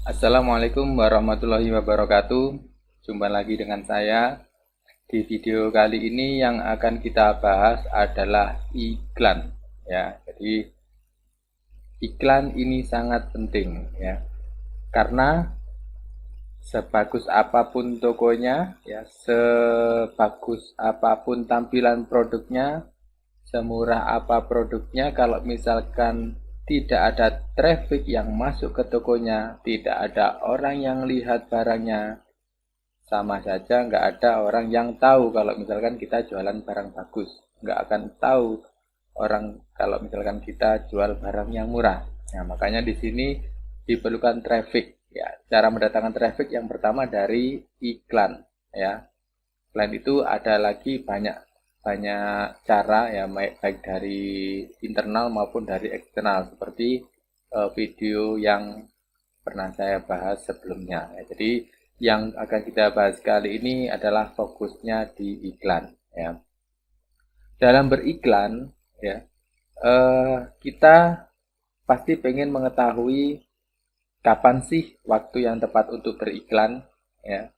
Assalamualaikum warahmatullahi wabarakatuh. Jumpa lagi dengan saya. Di video kali ini yang akan kita bahas adalah iklan. Ya, jadi iklan ini sangat penting ya. Karena sebagus apapun tokonya, ya, sebagus apapun tampilan produknya, semurah apa produknya, kalau misalkan tidak ada traffic yang masuk ke tokonya, tidak ada orang yang lihat barangnya, sama saja nggak ada orang yang tahu kalau misalkan kita jualan barang bagus. Nggak akan tahu orang kalau misalkan kita jual barang yang murah. Nah, makanya di sini diperlukan traffic. Ya, cara mendatangkan traffic yang pertama dari iklan. Ya, selain itu ada lagi banyak banyak cara ya, baik dari internal maupun dari eksternal, seperti video yang pernah saya bahas sebelumnya. Ya, jadi yang akan kita bahas kali ini adalah fokusnya di iklan. Ya. Dalam beriklan, ya, kita pasti pengen mengetahui kapan sih waktu yang tepat untuk beriklan. Ya.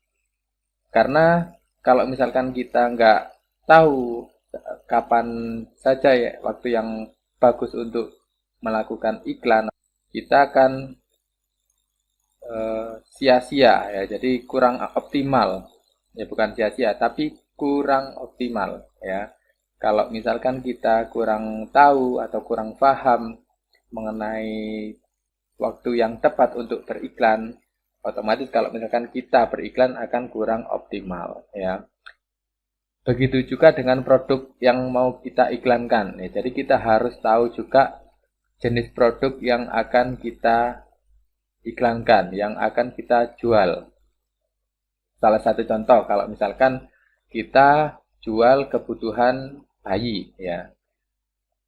Karena kalau misalkan kita nggak tahu kapan saja ya waktu yang bagus untuk melakukan iklan, kita akan sia-sia ya, jadi kurang optimal ya, bukan sia-sia tapi kurang optimal ya. Kalau misalkan kita kurang tahu atau kurang paham mengenai waktu yang tepat untuk beriklan, otomatis kalau misalkan kita beriklan akan kurang optimal ya. Begitu juga dengan produk yang mau kita iklankan ya, jadi kita harus tahu juga jenis produk yang akan kita iklankan, yang akan kita jual. Salah satu contoh, kalau misalkan kita jual kebutuhan bayi, ya,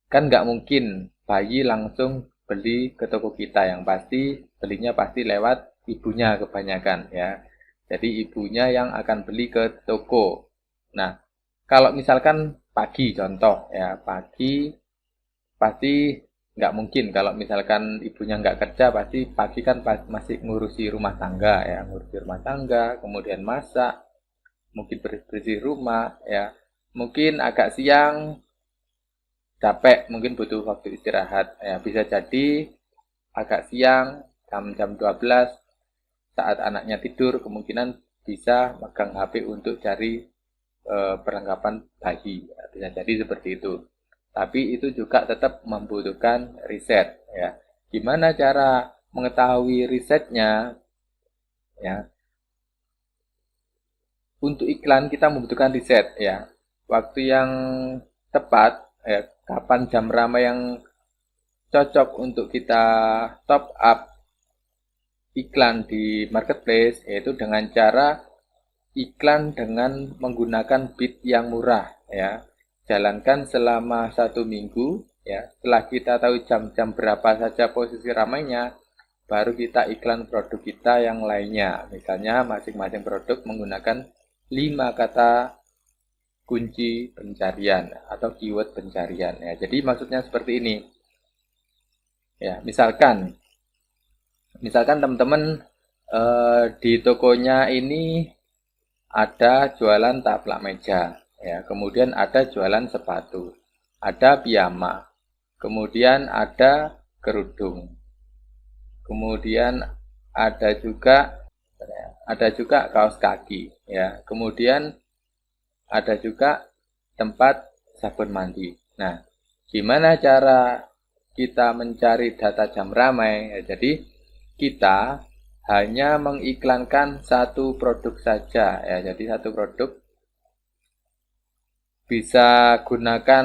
kan nggak mungkin bayi langsung beli ke toko kita, yang pasti belinya pasti lewat ibunya kebanyakan, ya. Jadi ibunya yang akan beli ke toko. Nah, kalau misalkan pagi contoh, ya, pagi pasti nggak mungkin kalau misalkan ibunya nggak kerja, pasti pagi kan masih ngurusi rumah tangga ya, ngurusi rumah tangga, kemudian masak, mungkin bersih rumah ya, mungkin agak siang capek, mungkin butuh waktu istirahat ya, bisa jadi agak siang jam-jam 12 saat anaknya tidur, kemungkinan bisa megang HP untuk cari perlengkapan bayi ya, bisa jadi seperti itu. Tapi itu juga tetap membutuhkan riset ya. Gimana cara mengetahui risetnya ya? Untuk iklan kita membutuhkan riset ya. Waktu yang tepat ya, kapan jam ramai yang cocok untuk kita top up iklan di marketplace, yaitu dengan cara iklan dengan menggunakan bid yang murah ya. Jalankan selama 1 minggu ya. Setelah kita tahu jam-jam berapa saja posisi ramainya, baru kita iklan produk kita yang lainnya. Misalnya masing-masing produk menggunakan 5 kata kunci pencarian atau keyword pencarian ya. Jadi maksudnya seperti ini. Ya, misalkan teman-teman di tokonya ini ada jualan taplak meja, ya, kemudian ada jualan sepatu, ada piyama, kemudian ada kerudung, kemudian ada juga kaos kaki, ya, kemudian ada juga tempat sabun mandi. Nah, gimana cara kita mencari data jam ramai? Ya, jadi kita hanya mengiklankan satu produk saja ya. Jadi satu produk bisa gunakan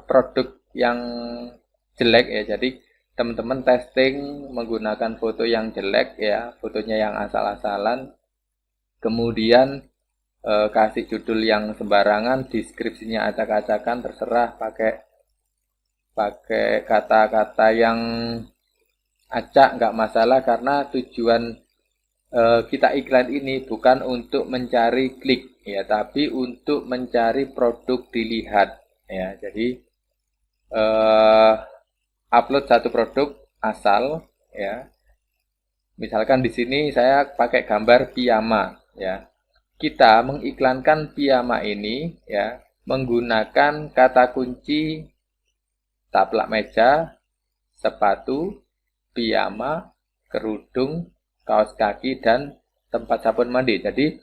produk yang jelek ya. Jadi teman-teman testing menggunakan foto yang jelek ya, fotonya yang asal-asalan. Kemudian kasih judul yang sembarangan, deskripsinya acak-acakan, terserah, pakai pakai kata-kata yang acak nggak masalah, karena tujuan kita iklan ini bukan untuk mencari klik ya, tapi untuk mencari produk dilihat ya. Jadi upload satu produk asal ya, Misalkan di sini saya pakai gambar piyama ya. Kita mengiklankan piyama ini ya menggunakan kata kunci taplak meja, sepatu, piyama, kerudung, kaos kaki, dan tempat sabun mandi. Jadi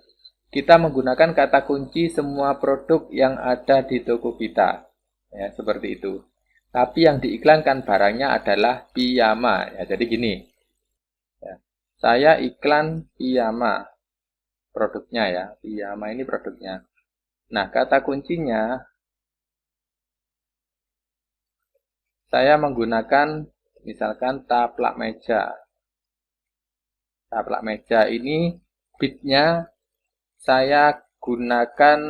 kita menggunakan kata kunci semua produk yang ada di toko kita. Ya, seperti itu. Tapi yang diiklankan barangnya adalah piyama. Ya, jadi gini. Ya, saya iklan piyama. Produknya ya. Piyama ini produknya. Nah, kata kuncinya saya menggunakan misalkan taplak meja. Taplak meja ini bitnya saya gunakan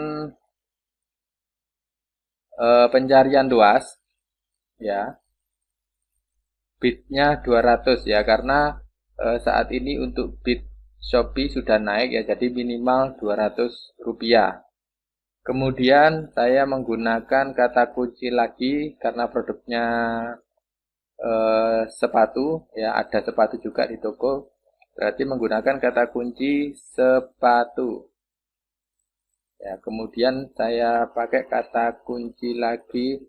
pencarian luas ya. Bitnya 200 ya karena saat ini untuk bit Shopee sudah naik ya jadi minimal Rp200. Kemudian saya menggunakan kata kunci lagi karena produknya sepatu ya ada sepatu juga di toko. Berarti menggunakan kata kunci sepatu. Ya, kemudian saya pakai kata kunci lagi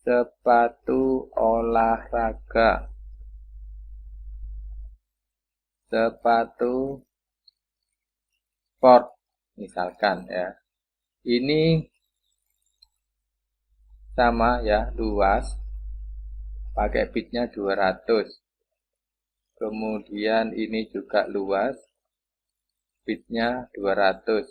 sepatu olahraga. Sepatu sport misalkan ya. Ini sama ya, luas. Pakai bitnya 200. Kemudian ini juga luas. Bitnya 200.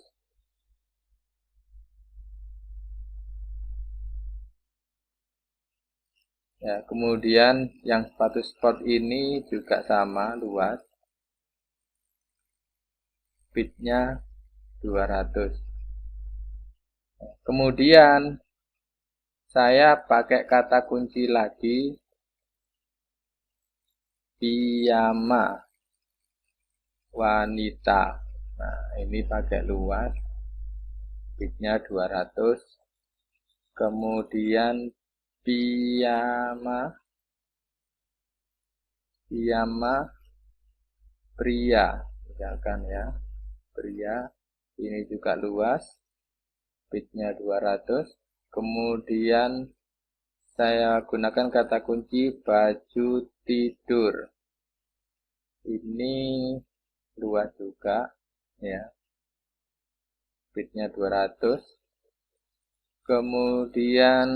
Ya, kemudian yang sepatu sport ini juga sama luas. Bitnya 200. Kemudian saya pakai kata kunci lagi piyama wanita. Nah, ini pakai luas. Bitnya 200. Kemudian piyama pria misalkan ya pria ini juga luas bitnya 200. Kemudian saya gunakan kata kunci baju tidur ini luas juga ya bitnya 200. Kemudian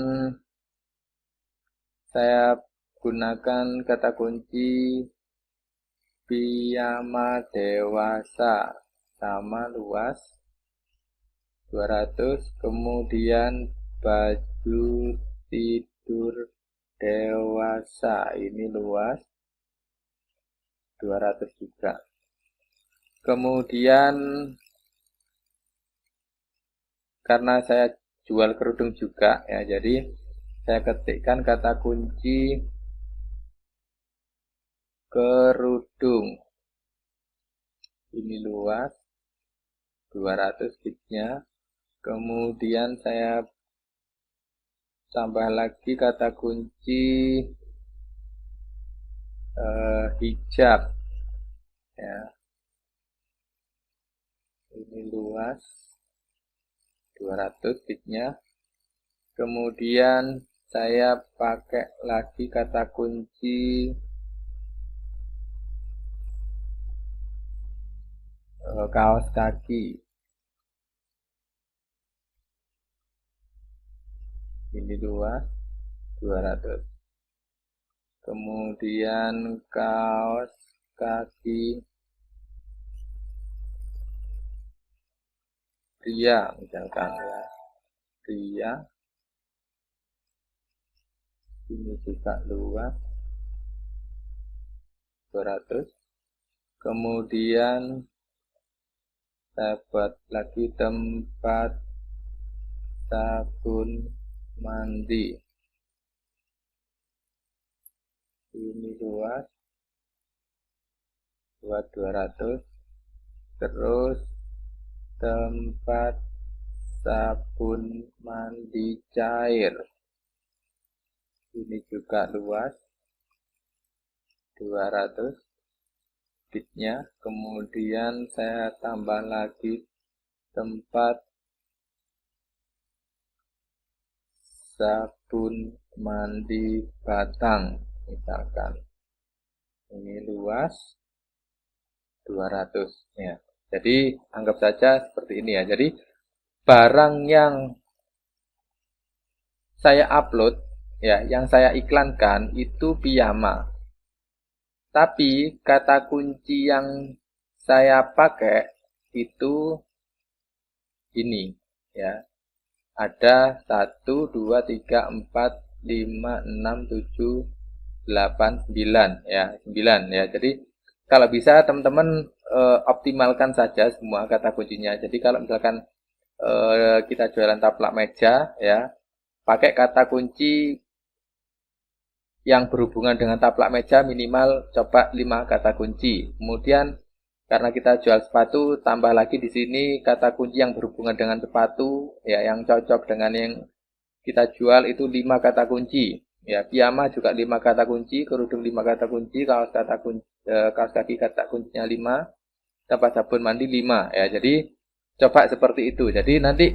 saya gunakan kata kunci piyama dewasa sama luas 200. Kemudian baju tidur dewasa ini luas 200 juga. Kemudian karena saya jual kerudung juga ya jadi saya ketikkan kata kunci kerudung ini luas 200 bitnya. Kemudian saya tambah lagi kata kunci hijab ya ini luas 200 bitnya. Kemudian saya pakai lagi kata kunci kaos kaki ini luas 200. Kemudian kaos kaki pria misalkan ya pria ini juga luas 200. Kemudian saya buat lagi tempat sabun mandi ini luas buat 200. Terus tempat sabun mandi cair ini juga luas 200. bitnya, kemudian saya tambah lagi tempat sabun mandi batang, misalkan ini luas 200 ya. Jadi anggap saja seperti ini ya. Jadi barang yang saya upload ya, yang saya iklankan itu piyama. Tapi kata kunci yang saya pakai itu ini ya. Ada 1, 2, 3, 4, 5, 6, 7, 8, 9 ya, 9 ya. Jadi kalau bisa teman-teman optimalkan saja semua kata kuncinya. Jadi kalau misalkan kita jualan taplak meja ya, pakai kata kunci yang berhubungan dengan taplak meja minimal coba 5 kata kunci. Kemudian karena kita jual sepatu, tambah lagi di sini kata kunci yang berhubungan dengan sepatu ya, yang cocok dengan yang kita jual itu 5 kata kunci. Ya, piyama juga 5 kata kunci, kerudung 5 kata kunci, kaos kaki kata kuncinya 5, tempat sabun mandi 5 ya. Jadi coba seperti itu. Jadi nanti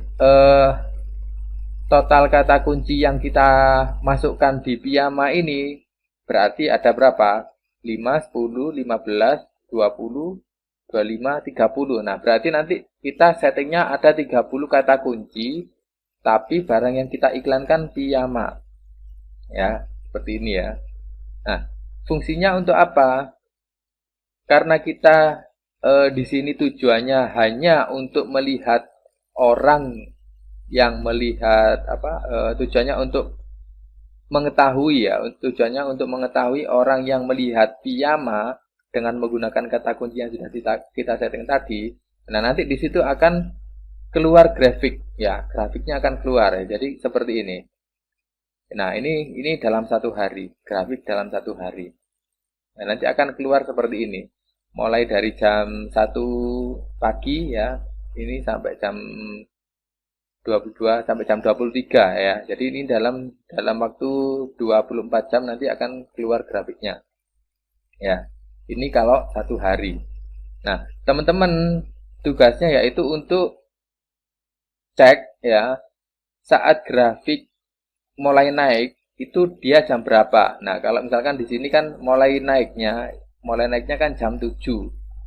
total kata kunci yang kita masukkan di piyama ini berarti ada berapa? 5, 10, 15, 20, 25, 30. Nah, berarti nanti kita settingnya ada 30 kata kunci, tapi barang yang kita iklankan piyama. Ya, seperti ini ya. Nah, fungsinya untuk apa? Karena kita di sini tujuannya hanya untuk melihat orang yang melihat tujuannya untuk mengetahui ya, tujuannya untuk mengetahui orang yang melihat piyama dengan menggunakan kata kunci yang sudah kita setting tadi. Nah, nanti di situ akan keluar grafik ya, grafiknya akan keluar ya. Jadi seperti ini. Nah, ini dalam satu hari, grafik dalam satu hari. Nah, nanti akan keluar seperti ini. Mulai dari jam 1 pagi ya, ini sampai jam 22 sampai jam 23 ya. Jadi ini dalam waktu 24 jam nanti akan keluar grafiknya. Ya. Ini kalau satu hari. Nah, teman-teman tugasnya yaitu untuk cek ya saat grafik mulai naik itu dia jam berapa. Nah, kalau misalkan di sini kan mulai naiknya kan jam 7.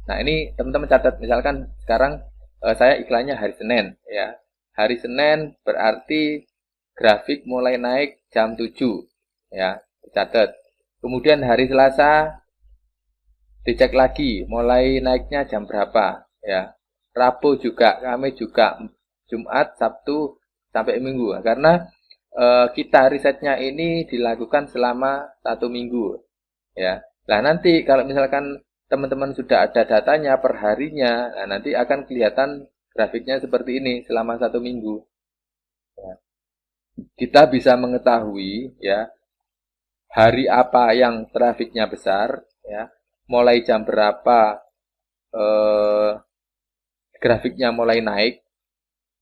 Nah, ini teman-teman catat misalkan sekarang saya iklannya hari Senin ya. Hari Senin berarti grafik mulai naik jam 7 ya, dicatat. Kemudian hari Selasa dicek lagi mulai naiknya jam berapa ya. Rabu juga, Kamis juga, Jumat, Sabtu sampai Minggu. Karena kita risetnya ini dilakukan selama 1 minggu ya. Nah, nanti kalau misalkan teman-teman sudah ada datanya per harinya, nah nanti akan kelihatan grafiknya seperti ini selama 1 minggu ya. Kita bisa mengetahui ya hari apa yang trafiknya besar ya, mulai jam berapa eh, grafiknya mulai naik.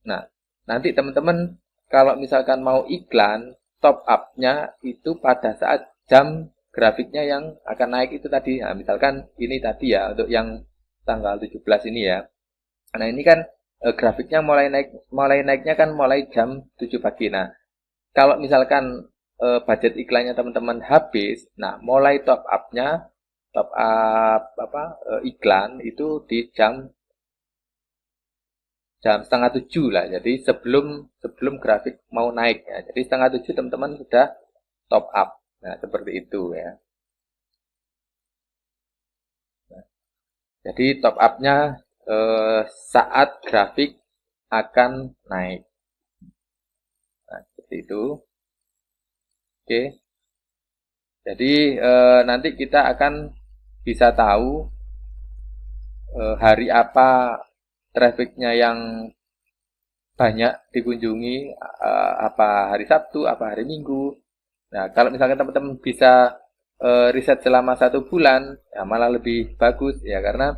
Nah, nanti teman-teman kalau misalkan mau iklan, top up-nya itu pada saat jam grafiknya yang akan naik itu tadi. Nah, misalkan ini tadi ya, untuk yang tanggal 17 ini ya. Nah, ini kan grafiknya mulai naiknya kan mulai jam 7 pagi. Nah, kalau misalkan budget iklannya teman-teman habis, nah mulai top up iklan itu di jam setengah 7 lah. Jadi sebelum grafik mau naik ya. Jadi setengah 7 teman-teman sudah top up. Nah, seperti itu ya. Nah, jadi top up-nya saat grafik akan naik. Nah, seperti itu. Oke. Jadi nanti kita akan bisa tahu hari apa trafficnya yang banyak dikunjungi, apa hari Sabtu, apa hari Minggu. Nah, kalau misalkan teman-teman bisa riset selama 1 bulan, ya malah lebih bagus ya, karena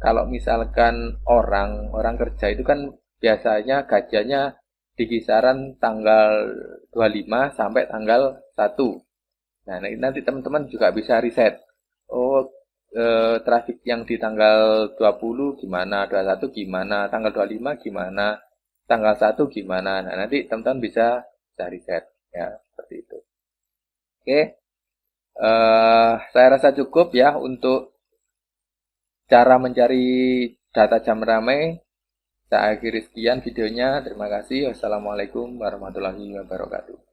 kalau misalkan orang kerja itu kan biasanya gajiannya di kisaran tanggal 25 sampai tanggal 1. Nah, nanti teman-teman juga bisa riset. Oh, traffic yang di tanggal 20 gimana, 21 gimana, tanggal 25 gimana, tanggal 1 gimana. Nah, nanti teman-teman bisa cari set ya, seperti itu. Oke, saya rasa cukup ya untuk cara mencari data jam ramai. Saya akhiri sekian videonya. Terima kasih. Wassalamualaikum warahmatullahi wabarakatuh.